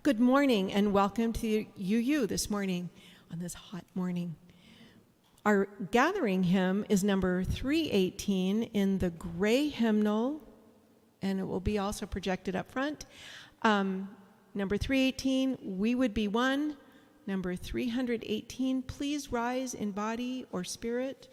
Good morning and welcome to UU this morning on this hot morning. Our gathering hymn is number 318 in the gray hymnal, and it will be also projected up front. Number 318, We Would Be One. Number 318, Please Rise in Body or Spirit.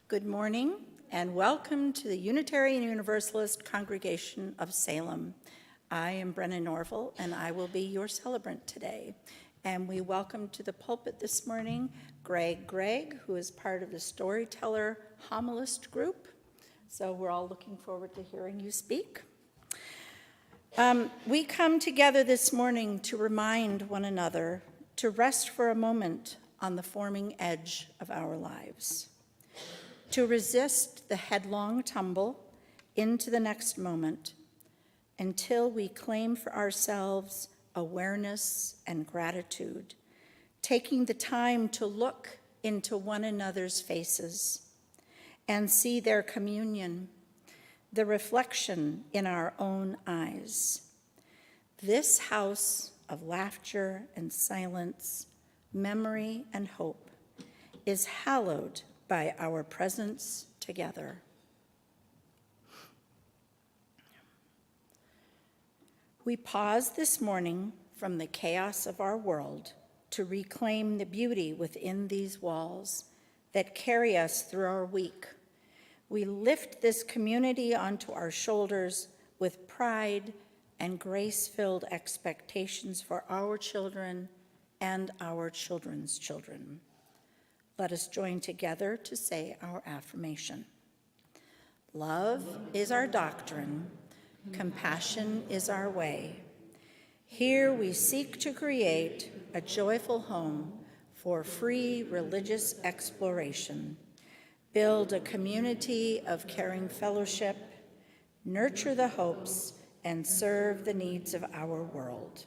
Good morning and welcome to the Unitarian Universalist Congregation of Salem. I am Brenna Norville and I will be your celebrant today. And we welcome to the pulpit this morning Greg Gregg, who is part of the Storyteller Homilist group. So we're all looking forward to hearing you speak. We come together this morning to remind one another to rest for a moment on the forming edge of our lives, to resist the headlong tumble into the next moment until we claim for ourselves awareness and gratitude, taking the time to look into one another's faces and see their communion, the reflection in our own eyes. This house of laughter and silence, memory and hope is hallowed by our presence together. We pause this morning from the chaos of our world to reclaim the beauty within these walls that carry us through our week. We lift this community onto our shoulders with pride and grace-filled expectations for our children and our children's children. Let us join together to say our affirmation. Love is our doctrine, compassion is our way. Here we seek to create a joyful home for free religious exploration, build a community of caring fellowship, nurture the hopes, and serve the needs of our world.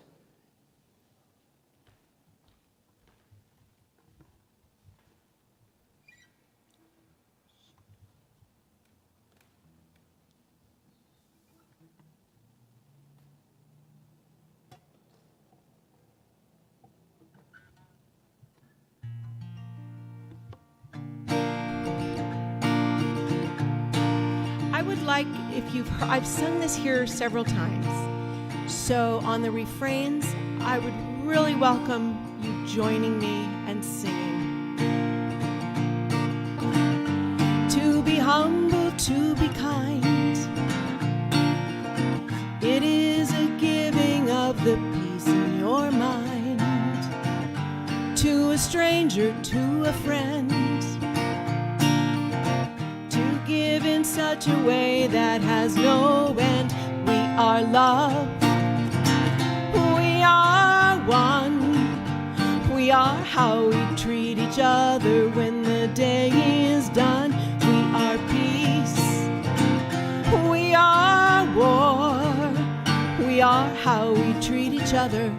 I've sung this here several times. So on the refrains, I would really welcome you joining me and singing. To be humble, to be kind, the peace in your mind. To a stranger, to a friend, to give in such a way that has no end. We are love, we are one, we are how we treat each other when the day is done. We are peace, we are war, we are how we treat each other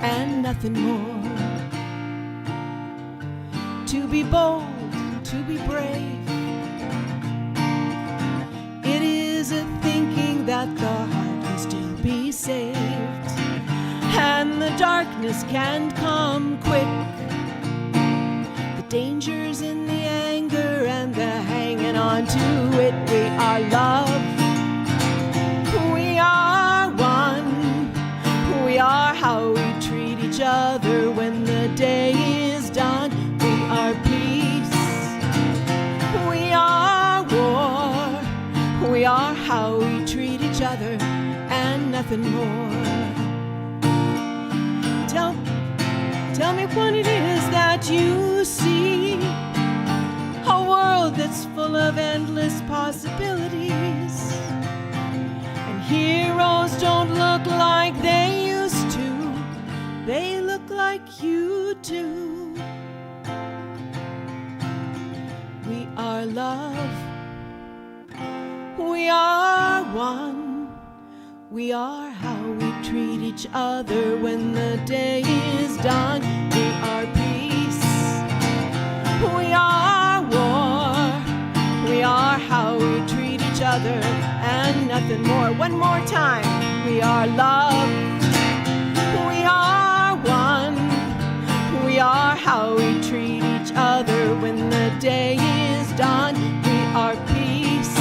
and nothing more. To be bold, to be brave, it is a thinking that the heart can still be saved, and the darkness can come quick. The dangers in the anger and the hanging on to it. We are love, we are one, we are how we treat each other when the day is done. We are peace, we are war, we are how we treat each other and nothing more. Tell me what it is that you see, a world that's full of endless possibilities, and heroes don't look like they used to, they look like you do. We are love, we are one, we are how we treat each other when the day is done. We are peace, we are war, we are how we treat each other and nothing more. One more time. We are love, we are one, we are how we treat each other when the day is done. We are peace,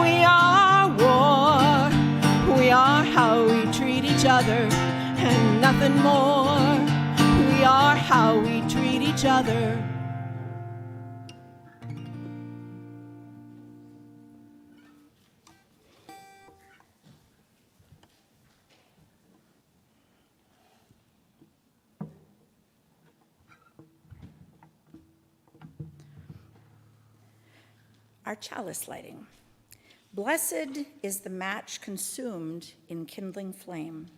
we are war, we are how we treat each other and nothing more. We are how we treat each other. Our chalice lighting. Blessed is the match consumed in kindling flame.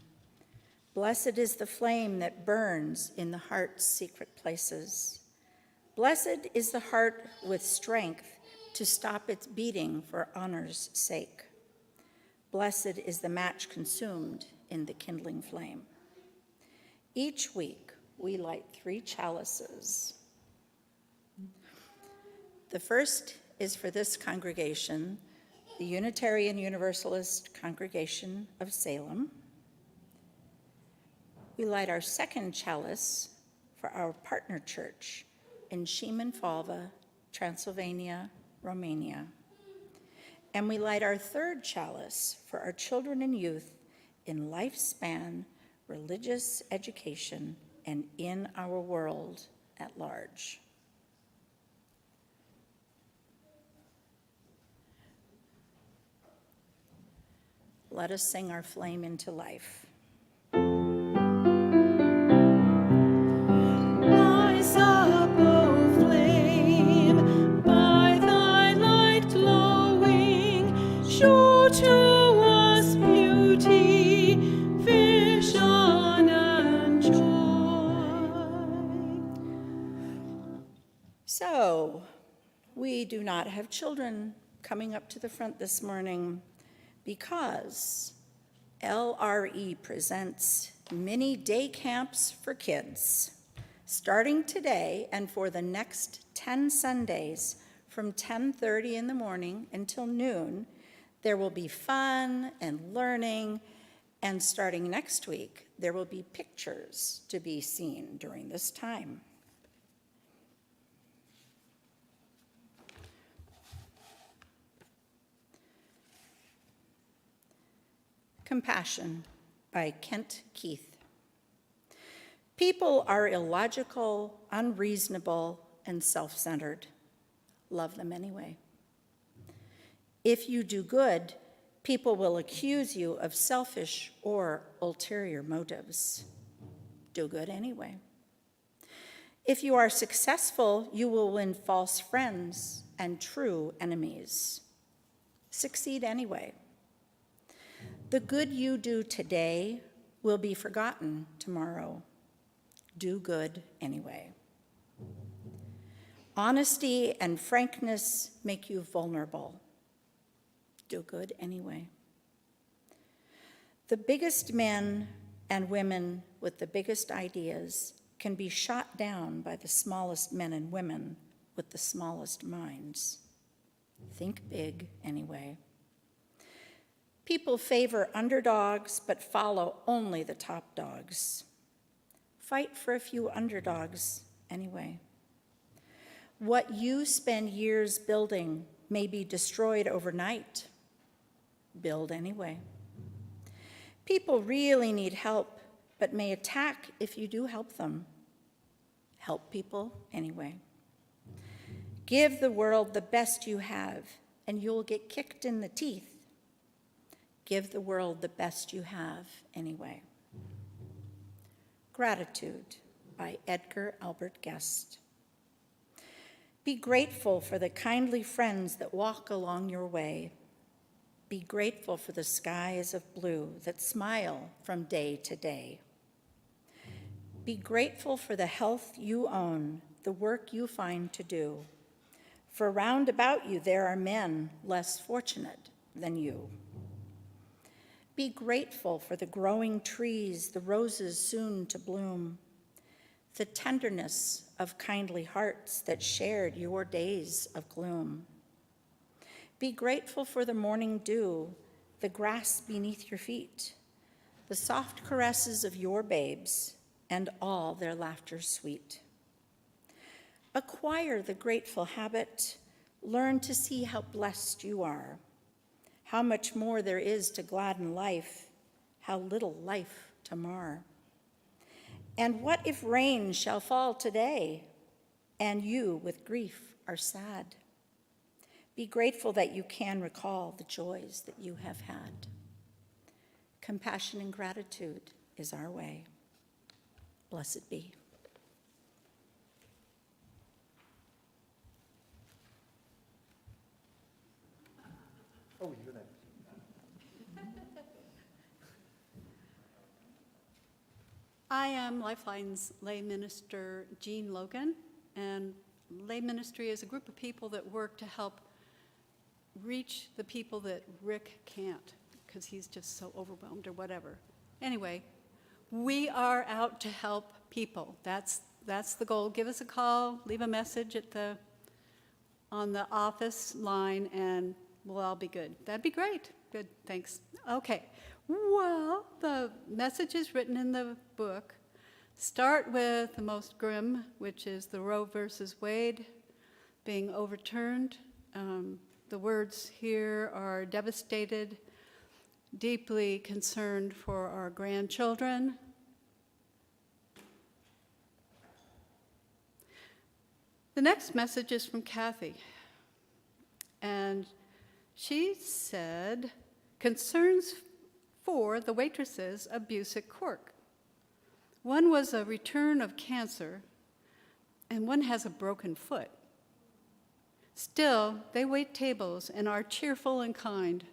Blessed is the flame that burns in the heart's secret places. Blessed is the heart with strength to stop its beating for honor's sake. Blessed is the match consumed in the kindling flame. Each week, we light 3 chalices. The first is for this congregation, the Unitarian Universalist Congregation of Salem. We light our second chalice for our partner church in Szymon-Falva, Transylvania, Romania. And we light our third chalice for our children and youth in lifespan, religious education, and in our world at large. Let us sing our flame into life. Rise up, O flame, by thy light glowing, show to us beauty, vision, and joy. So, we do not have children coming up to the front this morning because LRE presents mini day camps for kids. Starting today and for the next 10 Sundays from 10:30 in the morning until noon, there will be fun and learning, and starting next week, there will be pictures to be seen during this time. Compassion by Kent Keith. People are illogical, unreasonable, and self-centered. Love them anyway. If you do good, People will accuse you of selfish or ulterior motives. Do good anyway. If you are successful, you will win false friends and true enemies. Succeed anyway. The good you do today will be forgotten tomorrow. Do good anyway. Honesty and frankness make you vulnerable. Do good anyway. The biggest men and women with the biggest ideas can be shot down by the smallest men and women with the smallest minds. Think big anyway. People favor underdogs but follow only the top dogs. Fight for a few underdogs anyway. What you spend years building may be destroyed overnight. Build anyway. People really need help, but may attack if you do help them. Help people anyway. Give the world the best you have, and you'll get kicked in the teeth. Give the world the best you have anyway. Gratitude by Edgar Albert Guest. Be grateful for the kindly friends that walk along your way. Be grateful for the skies of blue that smile from day to day. Be grateful for the health you own, the work you find to do. For round about you there are men less fortunate than you. Be grateful for the growing trees, the roses soon to bloom, the tenderness of kindly hearts that shared your days of gloom. Be grateful for the morning dew, the grass beneath your feet, the soft caresses of your babes, and all their laughter sweet. Acquire the grateful habit. Learn to see how blessed you are, how much more there is to gladden life, how little life to mar. And what if rain shall fall today, and you with grief are sad? Be grateful that you can recall the joys that you have had. Compassion and gratitude is our way. Blessed be. Oh, you're next. I am Lifeline's lay minister, Jean Logan, and lay ministry is a group of people that work to help reach the people that Rick can't because he's just so overwhelmed or whatever. Anyway, we are out to help people. That's the goal. Give us a call, leave a message on the office line, and we'll all be good. That'd be great. Good, thanks. Okay, well, the messages written in the book start with the most grim, which is the Roe versus Wade being overturned. The words here are devastated, deeply concerned for our grandchildren. The next message is from Kathy, and she said, concerns for the waitresses' abuse at Cork. One was a return of cancer, and one has a broken foot. Still, they wait tables and are cheerful and kind.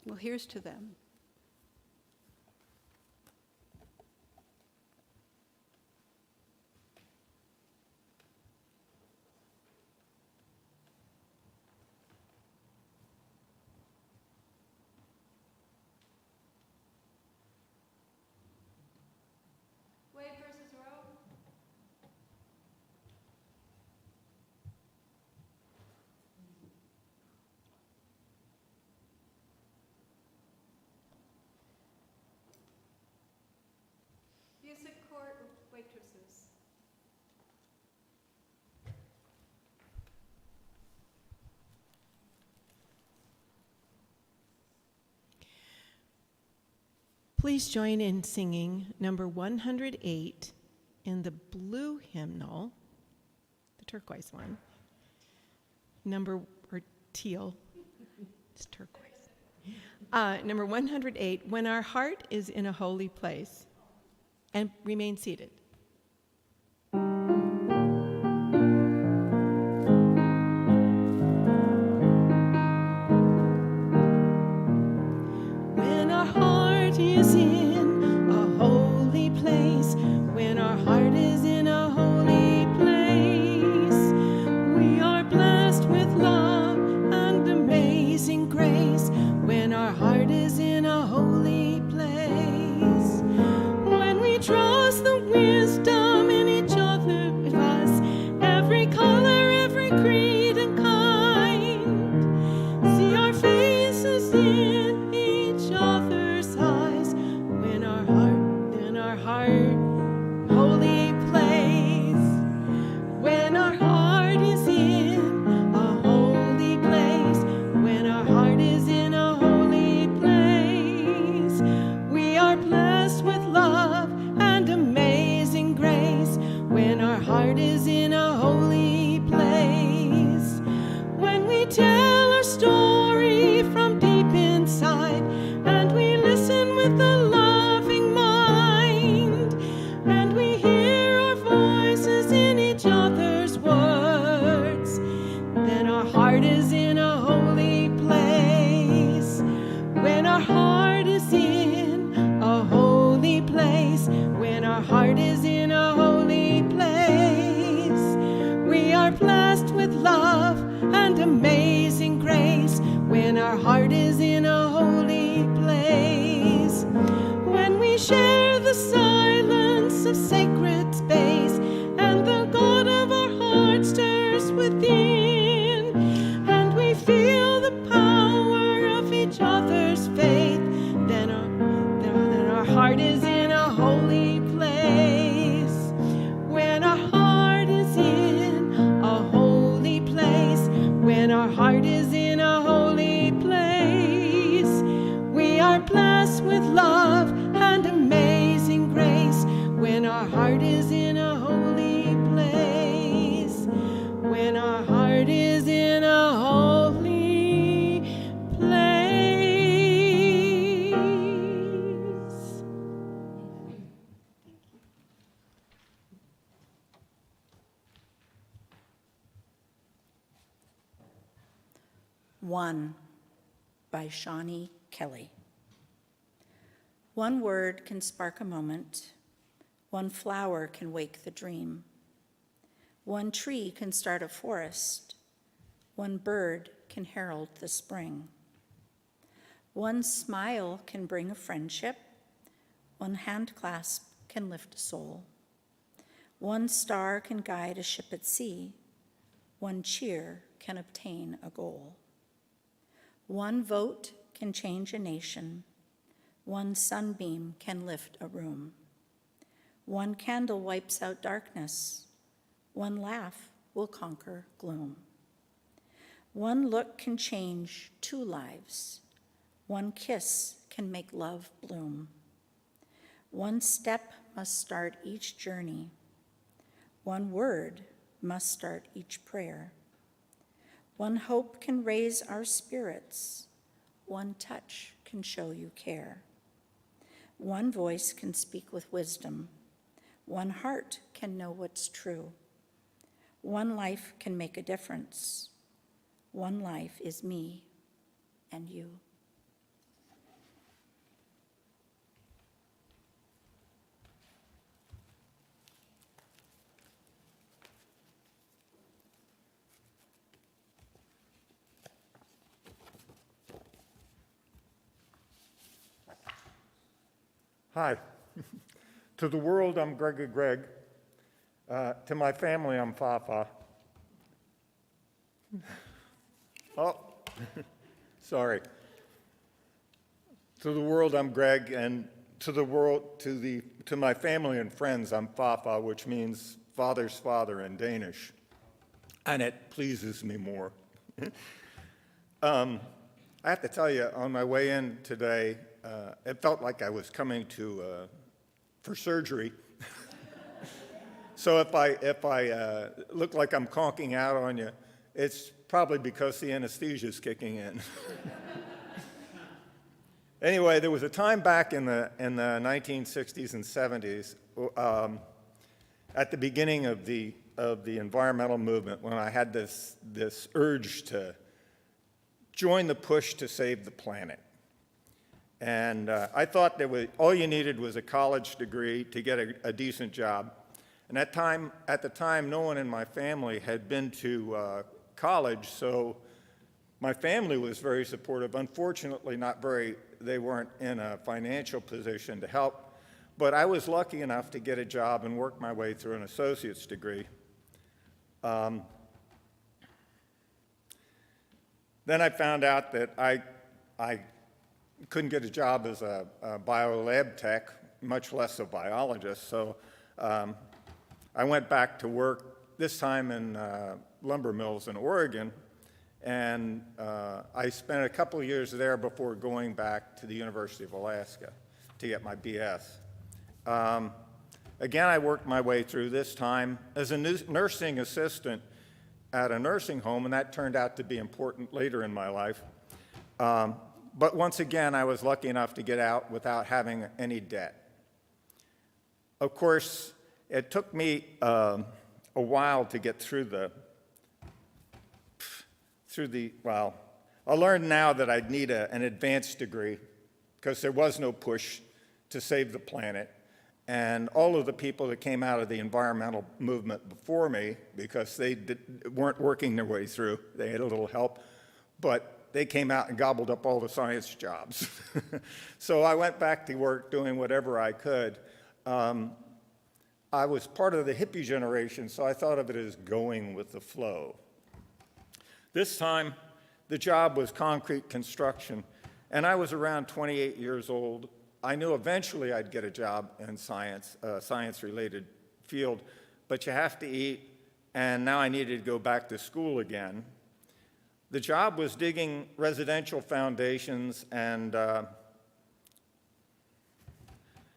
Well, here's to them. Wade versus Roe. Music court waitresses. Please join in singing number 108 in the blue hymnal, the turquoise one, or teal, It's turquoise. Number 108, when our heart is in a holy place. And remain seated. When our heart is in a holy place, when our heart is in a holy place, we are blessed with love and amazing grace. When our heart is in a holy place, when we trust the wisdom in each other of us, every color, every creed and kind, see our faces in each other's eyes. When our heart, holy place. When our heart is in a holy place, when our heart is in a holy place, we are blessed with love and amazing grace. When our heart is in a holy place, when we tell our story from deep inside, and we listen with a loving mind, and we hear our voices in each other's words, then our heart is in a holy place. When our heart is in a holy place, when our heart is in a holy place, we are blessed with love and amazing grace. When our heart is in a holy place, when we share the silence of sacred space, and the God of our heart stirs within, and we feel the power of each other's faith, then our heart is in a holy place. When our heart is in a holy place, when our heart is in a holy place, we are blessed with love and amazing grace. When our heart is in a holy place, when our heart is in a holy place. One by Shawnee Kelly. One word can spark a moment. One flower can wake the dream. One tree can start a forest. One bird can herald the spring. One smile can bring a friendship. One hand clasp can lift a soul. One star can guide a ship at sea. One cheer can obtain a goal. One vote can change a nation. One sunbeam can lift a room. One candle wipes out darkness. One laugh will conquer gloom. One look can change two lives. One kiss can make love bloom. One step must start each journey. One word must start each prayer. One hope can raise our spirits. One touch can show you care. One voice can speak with wisdom. One heart can know what's true. One life can make a difference. One life is me and you. Hi. To the world, I'm Greg Gregg. To my family, I'm Fafa. Oh, sorry. To the world, I'm Greg, and to my family and friends, I'm Fafa, which means father's father in Danish, and it pleases me more. I have to tell you, on my way in today, it felt like I was coming for surgery. So if I look like I'm conking out on you, It's probably because the anesthesia is kicking in. Anyway, there was a time back in the 1960s and 70s, at the beginning of the environmental movement, when I had this urge to join the push to save the planet. And I thought all you needed was a college degree to get a decent job. And at the time, no one in my family had been to college, so my family was very supportive. Unfortunately, they weren't in a financial position to help, but I was lucky enough to get a job and work my way through an associate's degree. Then I found out that I couldn't get a job as a biolab tech, much less a biologist, so I went back to work, this time in lumber mills in Oregon, and I spent a couple of years there before going back to the University of Alaska to get my BS. Again, I worked my way through, this time as a nursing assistant at a nursing home, and that turned out to be important later in my life. But once again, I was lucky enough to get out without having any debt. Of course, it took me a while to get well, I learned now that I'd need an advanced degree because there was no push to save the planet. And all of the people that came out of the environmental movement before me, because they weren't working their way through, they had a little help, but they came out and gobbled up all the science jobs. So I went back to work doing whatever I could. I was part of the hippie generation, so I thought of it as going with the flow. This time, the job was concrete construction, and I was around 28 years old. I knew eventually I'd get a job in science, a science-related field, but you have to eat, and now I needed to go back to school again. The job was digging residential foundations and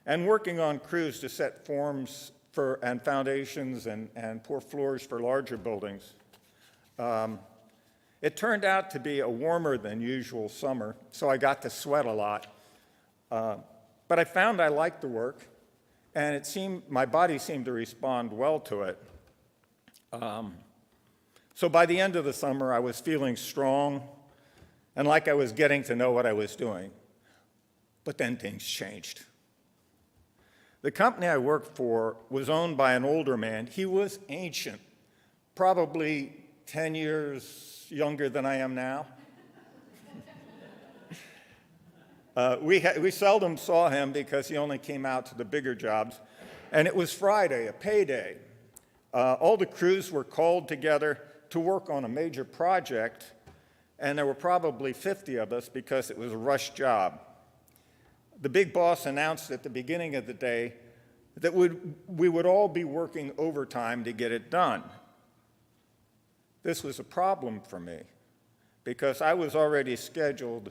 working on crews to set forms and foundations and pour floors for larger buildings. It turned out to be a warmer than usual summer, so I got to sweat a lot. But I found I liked the work, and my body seemed to respond well to it. So by the end of the summer, I was feeling strong and like I was getting to know what I was doing. But then things changed. The company I worked for was owned by an older man. He was ancient, probably 10 years younger than I am now. We seldom saw him because he only came out to the bigger jobs. And it was Friday, a payday. All the crews were called together to work on a major project, and there were probably 50 of us because it was a rush job. The big boss announced at the beginning of the day that we would all be working overtime to get it done. This was a problem for me because I was already scheduled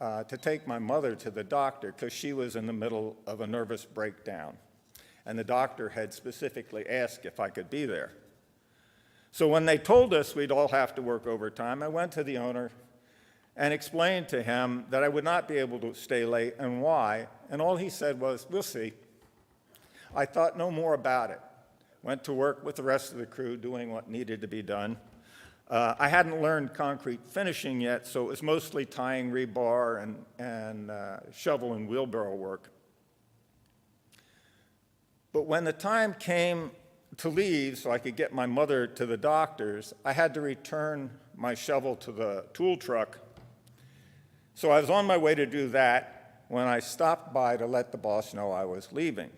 to take my mother to the doctor because she was in the middle of a nervous breakdown. And the doctor had specifically asked if I could be there. So when they told us we'd all have to work overtime, I went to the owner and explained to him that I would not be able to stay late and why. And all he said was, "We'll see." I thought no more about it. Went to work with the rest of the crew doing what needed to be done. I hadn't learned concrete finishing yet, so it was mostly tying rebar and shovel and wheelbarrow work. But when the time came to leave so I could get my mother to the doctor's, I had to return my shovel to the tool truck. So I was on my way to do that when I stopped by to let the boss know I was leaving.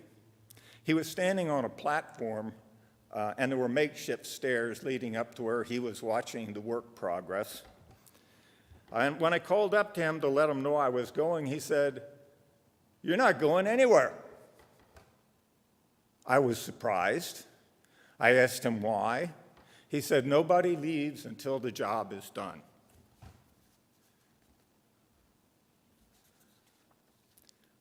He was standing on a platform, and there were makeshift stairs leading up to where he was watching the work progress. And when I called up to him to let him know I was going, he said, "You're not going anywhere." I was surprised. I asked him why. He said, "Nobody leaves until the job is done."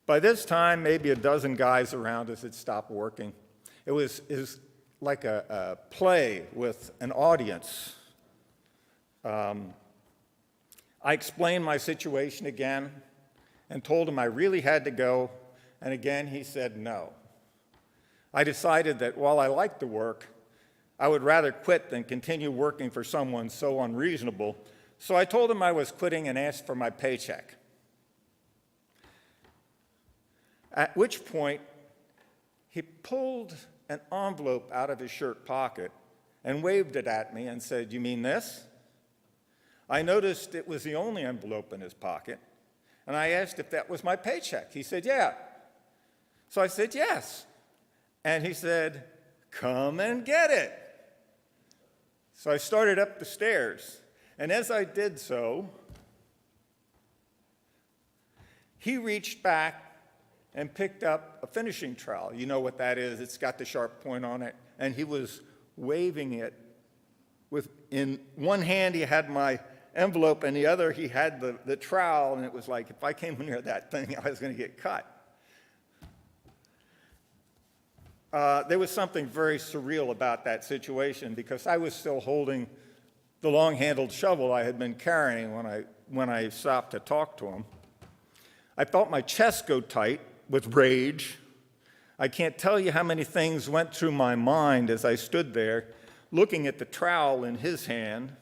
By this time, maybe a dozen guys around us had stopped working. It was like a play with an audience. I explained my situation again and told him I really had to go, and again he said no. I decided that while I liked the work, I would rather quit than continue working for someone so unreasonable, so I told him I was quitting and asked for my paycheck. At which point, he pulled an envelope out of his shirt pocket and waved it at me and said, "You mean this?" I noticed it was the only envelope in his pocket, and I asked if that was my paycheck. He said, "Yeah." So I said, "Yes." And he said, "Come and get it." So I started up the stairs, and as I did so, he reached back and picked up a finishing trowel. You know what that is. It's got the sharp point on it. And he was waving it. In one hand, he had my envelope, and the other, he had the trowel, and it was like, if I came near that thing, I was going to get cut. There was something very surreal about that situation because I was still holding the long-handled shovel I had been carrying when I stopped to talk to him. I felt my chest go tight with rage. I can't tell you how many things went through my mind as I stood there looking at the trowel in his hand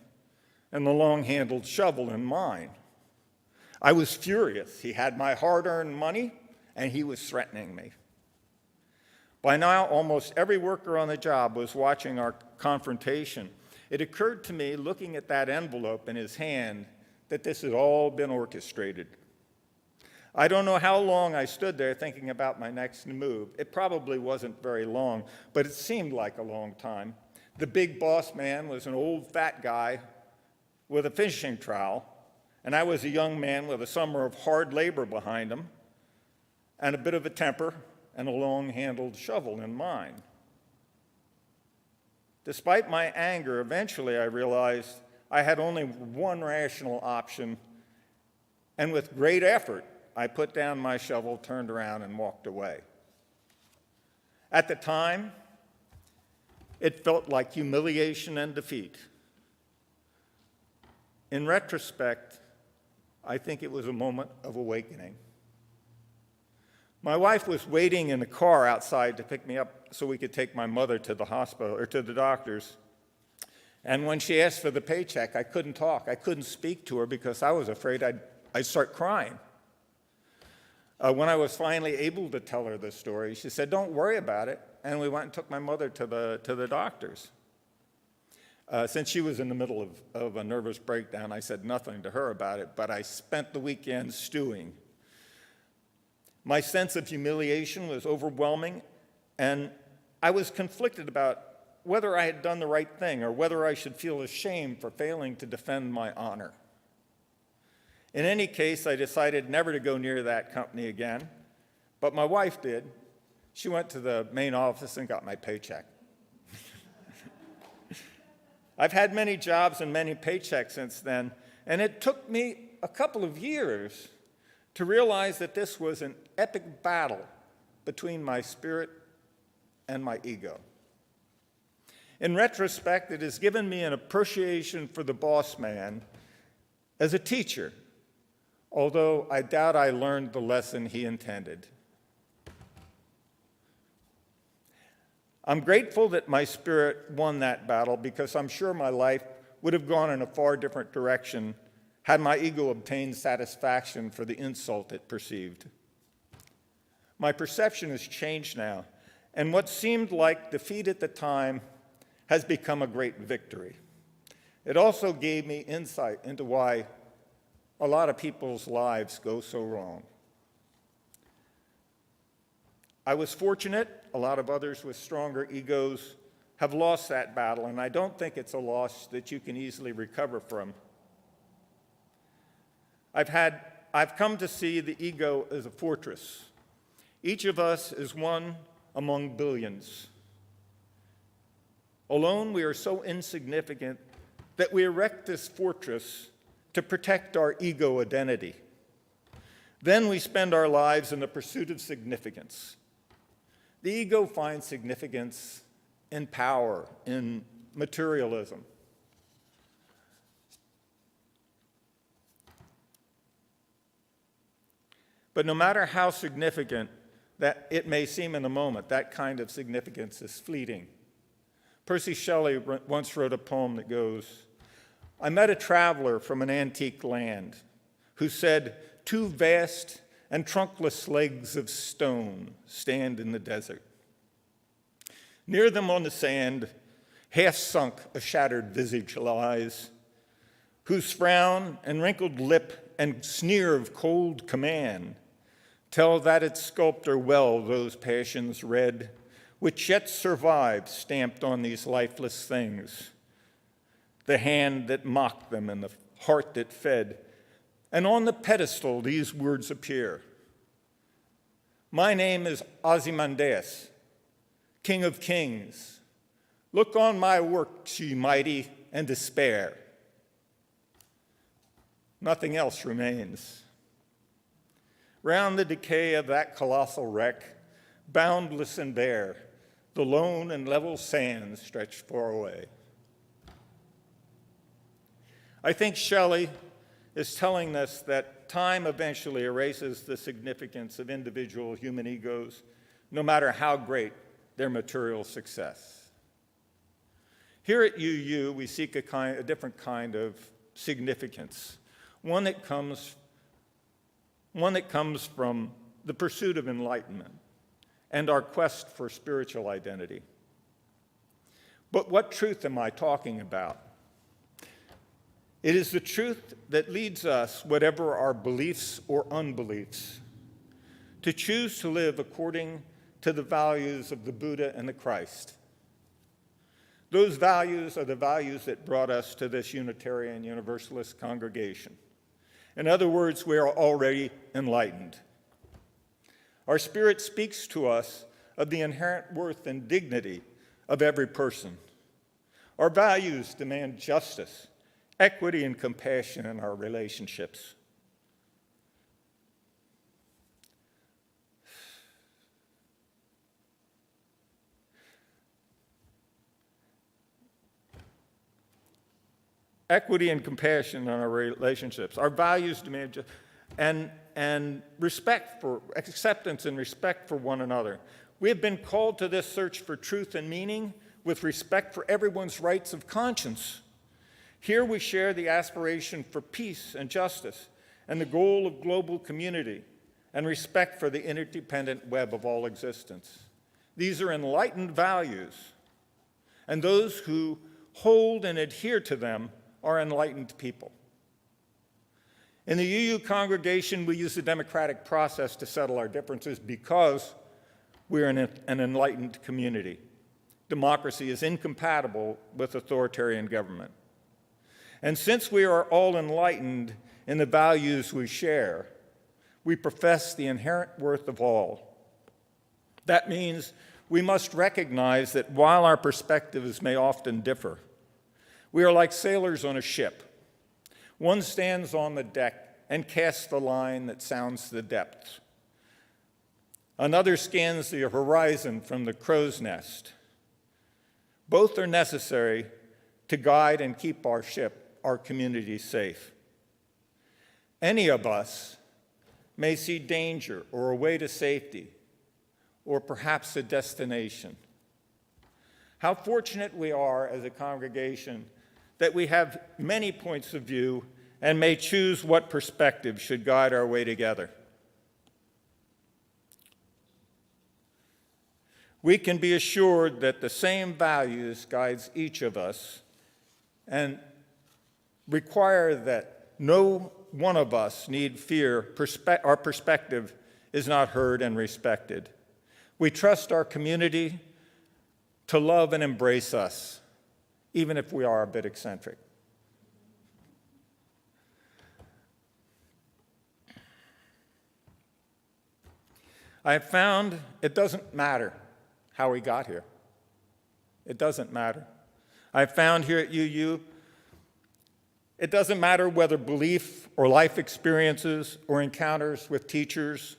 and the long-handled shovel in mine. I was furious. He had my hard-earned money, and he was threatening me. By now, almost every worker on the job was watching our confrontation. It occurred to me, looking at that envelope in his hand, that this had all been orchestrated. I don't know how long I stood there thinking about my next move. It probably wasn't very long, but it seemed like a long time. The big boss man was an old fat guy with a fishing trowel, and I was a young man with a summer of hard labor behind him and a bit of a temper and a long-handled shovel in mine. Despite my anger, eventually I realized I had only one rational option, and with great effort, I put down my shovel, turned around, and walked away. At the time, it felt like humiliation and defeat. In retrospect, I think it was a moment of awakening. My wife was waiting in the car outside to pick me up so we could take my mother to the hospital or to the doctors. And when she asked for the paycheck, I couldn't talk. I couldn't speak to her because I was afraid I'd start crying. When I was finally able to tell her the story, she said, "Don't worry about it." And we went and took my mother to the doctors. Since she was in the middle of a nervous breakdown, I said nothing to her about it, but I spent the weekend stewing. My sense of humiliation was overwhelming, and I was conflicted about whether I had done the right thing or whether I should feel ashamed for failing to defend my honor. In any case, I decided never to go near that company again, but my wife did. She went to the main office and got my paycheck. I've had many jobs and many paychecks since then, and it took me a couple of years to realize that this was an epic battle between my spirit and my ego. In retrospect, it has given me an appreciation for the boss man as a teacher, although I doubt I learned the lesson he intended. I'm grateful that my spirit won that battle because I'm sure my life would have gone in a far different direction had my ego obtained satisfaction for the insult it perceived. My perception has changed now, and what seemed like defeat at the time has become a great victory. It also gave me insight into why a lot of people's lives go so wrong. I was fortunate. A lot of others with stronger egos have lost that battle, and I don't think it's a loss that you can easily recover from. I've come to see the ego as a fortress. Each of us is one among billions. Alone, we are so insignificant that we erect this fortress to protect our ego identity. Then we spend our lives in the pursuit of significance. The ego finds significance in power, in materialism. But no matter how significant that it may seem in the moment, that kind of significance is fleeting. Percy Shelley once wrote a poem that goes, "I met a traveler from an antique land who said, 'Two vast and trunkless legs of stone stand in the desert. Near them on the sand, half sunk, a shattered visage lies, whose frown and wrinkled lip and sneer of cold command tell that its sculptor well those passions read, which yet survive stamped on these lifeless things, the hand that mocked them and the heart that fed. And on the pedestal these words appear. My name is Ozymandias, King of Kings. Look on my works, ye mighty, and despair.' Nothing else remains. Round the decay of that colossal wreck, boundless and bare, the lone and level sands stretch far away." I think Shelley is telling us that time eventually erases the significance of individual human egos, no matter how great their material success. Here at UU, we seek a different kind of significance, one that comes from the pursuit of enlightenment and our quest for spiritual identity. But what truth am I talking about? It is the truth that leads us, whatever our beliefs or unbeliefs, to choose to live according to the values of the Buddha and the Christ. Those values are the values that brought us to this Unitarian Universalist congregation. In other words, we are already enlightened. Our spirit speaks to us of the inherent worth and dignity of every person. Our values demand justice, equity, and compassion in our relationships. Equity and compassion in our relationships. Our values demand and respect for acceptance and respect for one another. We have been called to this search for truth and meaning with respect for everyone's rights of conscience. Here we share the aspiration for peace and justice and the goal of global community and respect for the interdependent web of all existence. These are enlightened values, and those who hold and adhere to them are enlightened people. In the UU congregation, we use the democratic process to settle our differences because we're an enlightened community. Democracy is incompatible with authoritarian government. And since we are all enlightened in the values we share, we profess the inherent worth of all. That means we must recognize that while our perspectives may often differ, we are like sailors on a ship. One stands on the deck and casts the line that sounds the depths. Another scans the horizon from the crow's nest. Both are necessary to guide and keep our ship, our community, safe. Any of us may see danger or a way to safety, or perhaps a destination. How fortunate we are as a congregation that we have many points of view and may choose what perspective should guide our way together. We can be assured that the same values guides each of us and require that no one of us need fear our perspective is not heard and respected. We trust our community to love and embrace us, even if we are a bit eccentric. I have found it doesn't matter how we got here. It doesn't matter. I have found here at UU, it doesn't matter whether belief or life experiences or encounters with teachers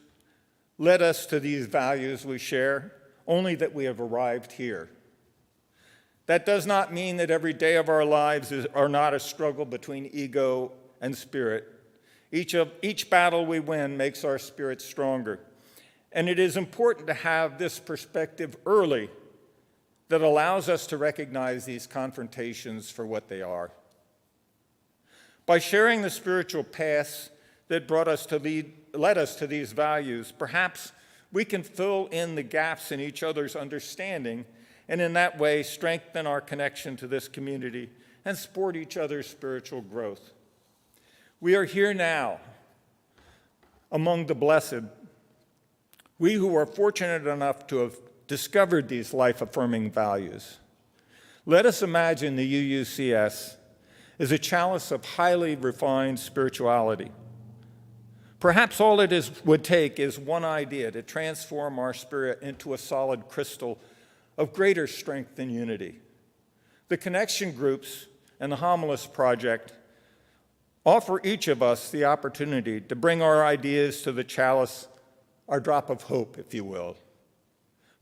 led us to these values we share, only that we have arrived here. That does not mean that every day of our lives are not a struggle between ego and spirit. Each battle we win makes our spirits stronger. And it is important to have this perspective early that allows us to recognize these confrontations for what they are. By sharing the spiritual paths that led us to these values, perhaps we can fill in the gaps in each other's understanding and in that way strengthen our connection to this community and support each other's spiritual growth. We are here now among the blessed, we who are fortunate enough to have discovered these life-affirming values. Let us imagine the UUCS as a chalice of highly refined spirituality. Perhaps all would take is one idea to transform our spirit into a solid crystal of greater strength and unity. The connection groups and the Homilist Project offer each of us the opportunity to bring our ideas to the chalice, our drop of hope, if you will.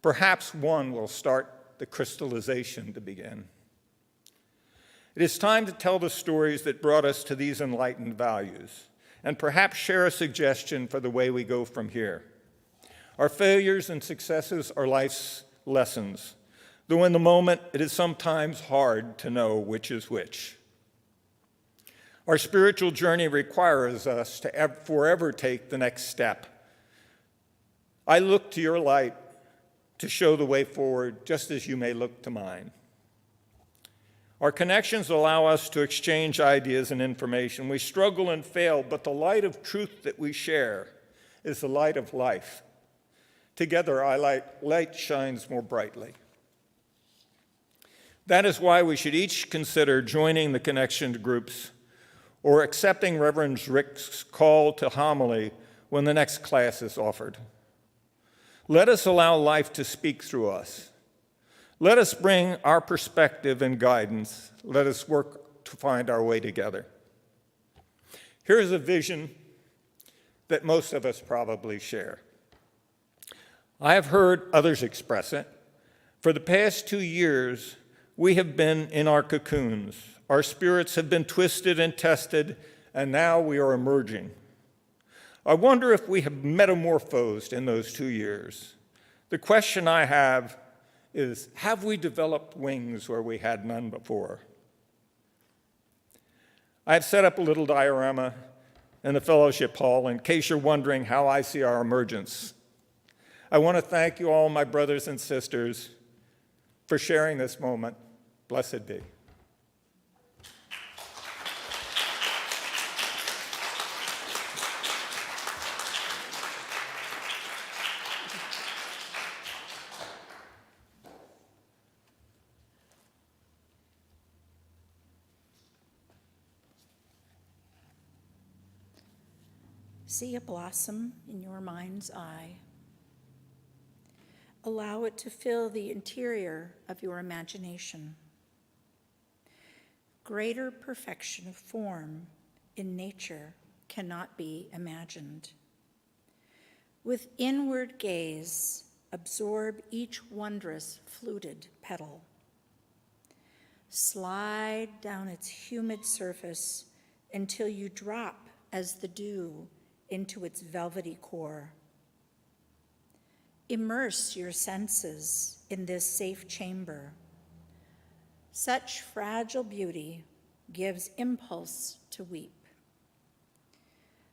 Perhaps one will start the crystallization to begin. It is time to tell the stories that brought us to these enlightened values, and perhaps share a suggestion for the way we go from here. Our failures and successes are life's lessons, though in the moment it is sometimes hard to know which is which. Our spiritual journey requires us to forever take the next step. I look to your light to show the way forward, just as you may look to mine. Our connections allow us to exchange ideas and information. We struggle and fail, but the light of truth that we share is the light of life. Together, our light shines more brightly. That is why we should each consider joining the connection groups or accepting Reverend Rick's call to homily when the next class is offered. Let us allow life to speak through us. Let us bring our perspective and guidance. Let us work to find our way together. Here's a vision that most of us probably share. I have heard others express it. For the past 2 years, we have been in our cocoons. Our spirits have been twisted and tested, and now we are emerging. I wonder if we have metamorphosed in those 2 years. The question I have we developed wings where we had none before? I've set up a little diorama in the fellowship hall in case you're wondering how I see our emergence. I want to thank you all, my brothers and sisters, for sharing this moment. Blessed be. See a blossom in your mind's eye. Allow it to fill the interior of your imagination. Greater perfection of form in nature cannot be imagined. With inward gaze, absorb each wondrous fluted petal. Slide down its humid surface until you drop as the dew into its velvety core. Immerse your senses in this safe chamber. Such fragile beauty gives impulse to weep.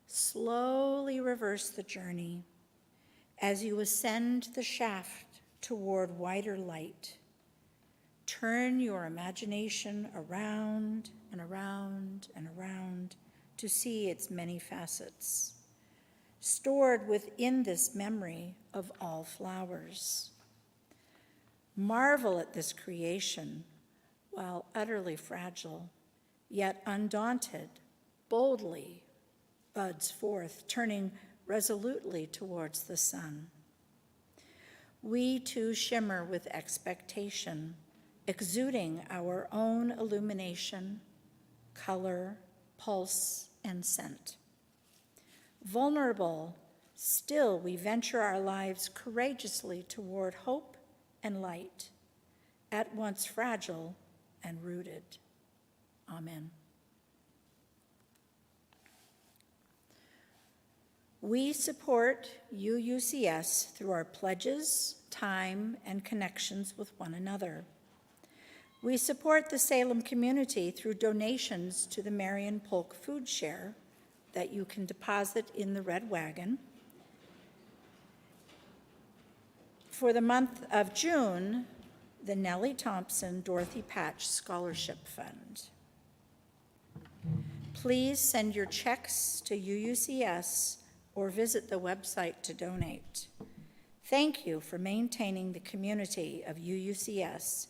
Slowly reverse the journey as you ascend the shaft toward wider light. Turn your imagination around and around and around to see its many facets, stored within this memory of all flowers. Marvel at this creation, while utterly fragile, yet undaunted, boldly buds forth, turning resolutely towards the sun. We too shimmer with expectation, exuding our own illumination, color, pulse, and scent. Vulnerable, still we venture our lives courageously toward hope and light, at once fragile and rooted. Amen. We support UUCS through our pledges, time, and connections with one another. We support the Salem community through donations to the Marion Polk Food Share that you can deposit in the Red Wagon. For the month of June, the Nellie Thompson Dorothy Patch Scholarship Fund. Please send your checks to UUCS or visit the website to donate. Thank you for maintaining the community of UUCS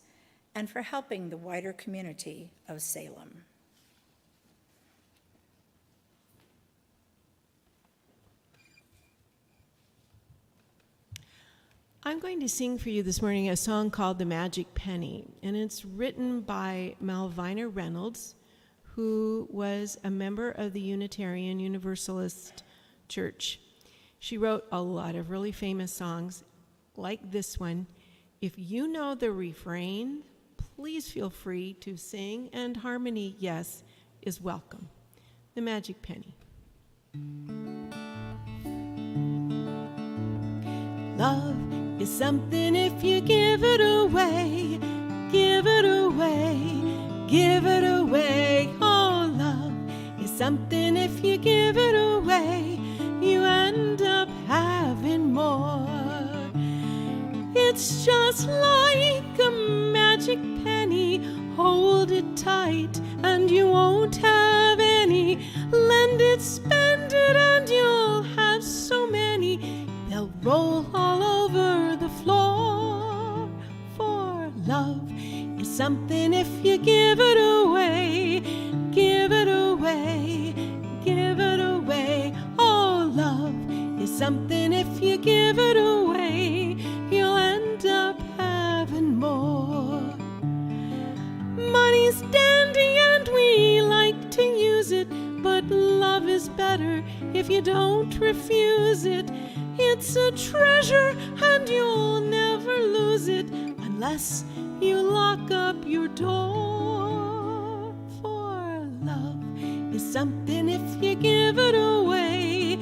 and for helping the wider community of Salem. I'm going to sing for you this morning a song called The Magic Penny, and it's written by Malvina Reynolds, who was a member of the Unitarian Universalist Church. She wrote a lot of really famous songs like this one. If you know the refrain, please feel free to sing, and harmony, yes, is welcome. The Magic Penny. Love is something if you give it away, give it away, give it away. Oh, love is something if you give it away, you end up having more. It's just like a magic penny, hold it tight and you won't have any. Lend it, spend it, and you'll have so many, they'll roll all over the floor. For love is something if you give it away, give it away, give it away. Oh, love is something if you give it away, you'll end up having more. Money's dandy and we like to use it, but love is better if you don't refuse it. It's a treasure and you'll never lose it unless you lock up your door. For love is something if you give it away,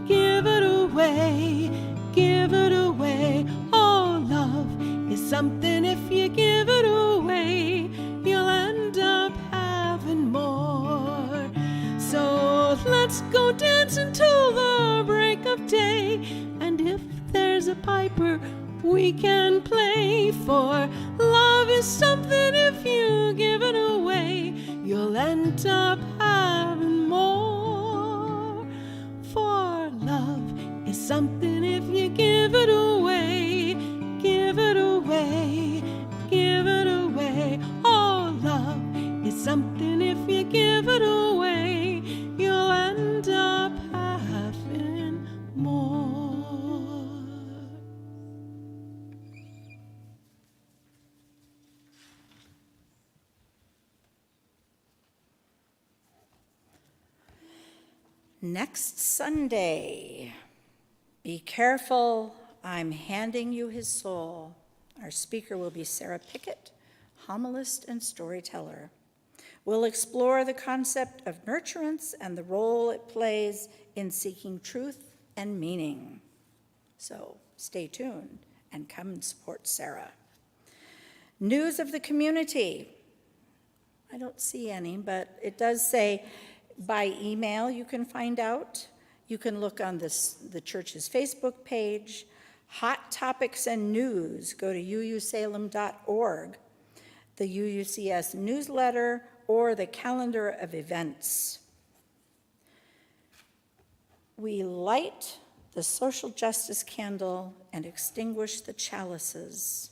give it away, give it away. Oh, love is something if you give it away, you'll end up having more. So let's go dancing till the break of day, and if there's a piper we can play. For love is something if you give it away, you'll end up having more. For love is something if you give it away, give it away, give it away. Oh, love is something if you give it away, you'll end up having more. Next Sunday, be careful, I'm handing you his soul. Our speaker will be Sarah Pickett, homilist and storyteller. We'll explore the concept of nurturance and the role it plays in seeking truth and meaning. So stay tuned and come and support Sarah. News of the community. I don't see any, but it does say by email you can find out. You can look on the church's Facebook page. Hot topics and news, go to uusalem.org, the UUCS newsletter, or the calendar of events. We light the social justice candle and extinguish the chalices.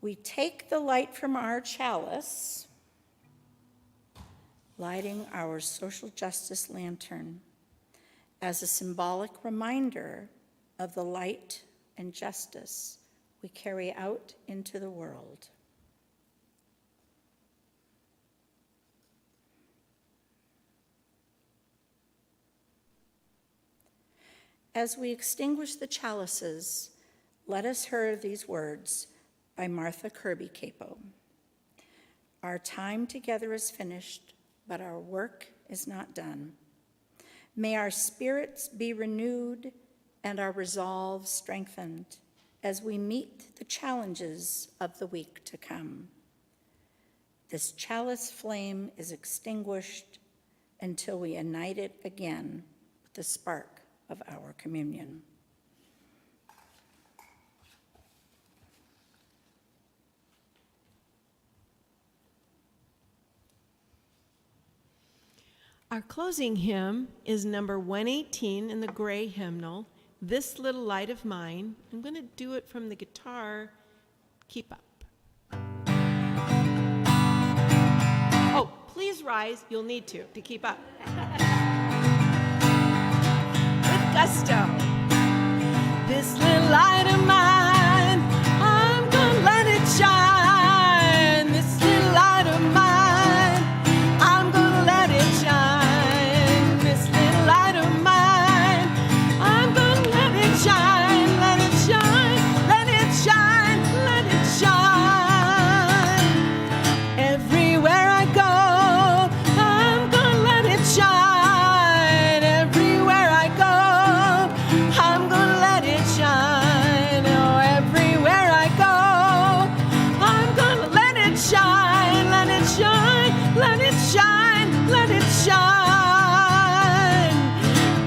We take the light from our chalice, lighting our social justice lantern as a symbolic reminder of the light and justice we carry out into the world. As we extinguish the chalices, let us hear these words by Martha Kirby Capo. Our time together is finished, but our work is not done. May our spirits be renewed and our resolve strengthened as we meet the challenges of the week to come. This chalice flame is extinguished until we ignite it again with the spark of our communion. Our closing hymn is number 118 in the gray hymnal, This Little Light of Mine. I'm going to do it from the guitar. Keep up. Oh, please rise. You'll need to keep up. With gusto. This little light of mine, I'm going to let it shine. This little light of mine, I'm going to let it shine. This little light of mine, I'm going to let it shine, let it shine, let it shine, let it shine. Everywhere I go, I'm going to let it shine. Everywhere I go, I'm going to let it shine. Oh, everywhere I go, I'm going to let it shine, let it shine, let it shine, let it shine.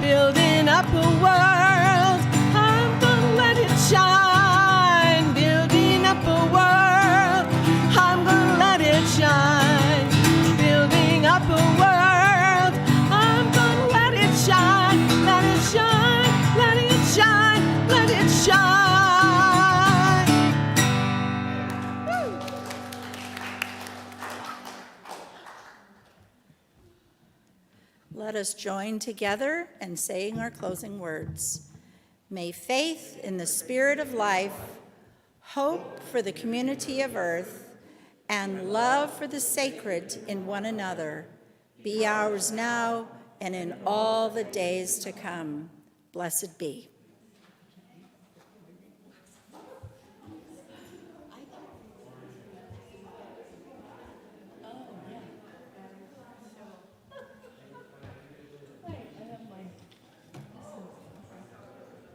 Building up a world, I'm going to let it shine. Building up a world, I'm going to let it shine. Building up a world, I'm going to let it shine, let it shine, let it shine, let it shine. Woo. Let us join together in saying our closing words. May faith in the Spirit of life, hope for the community of earth, and love for the sacred in one another be ours now and in all the days to come. Blessed be.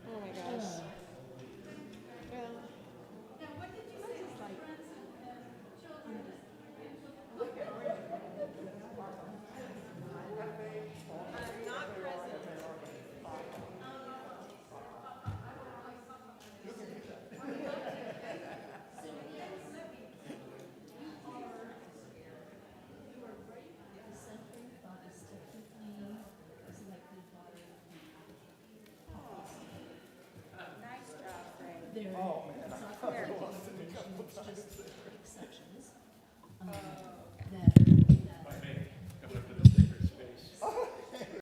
Oh my gosh. Nice job, Greg.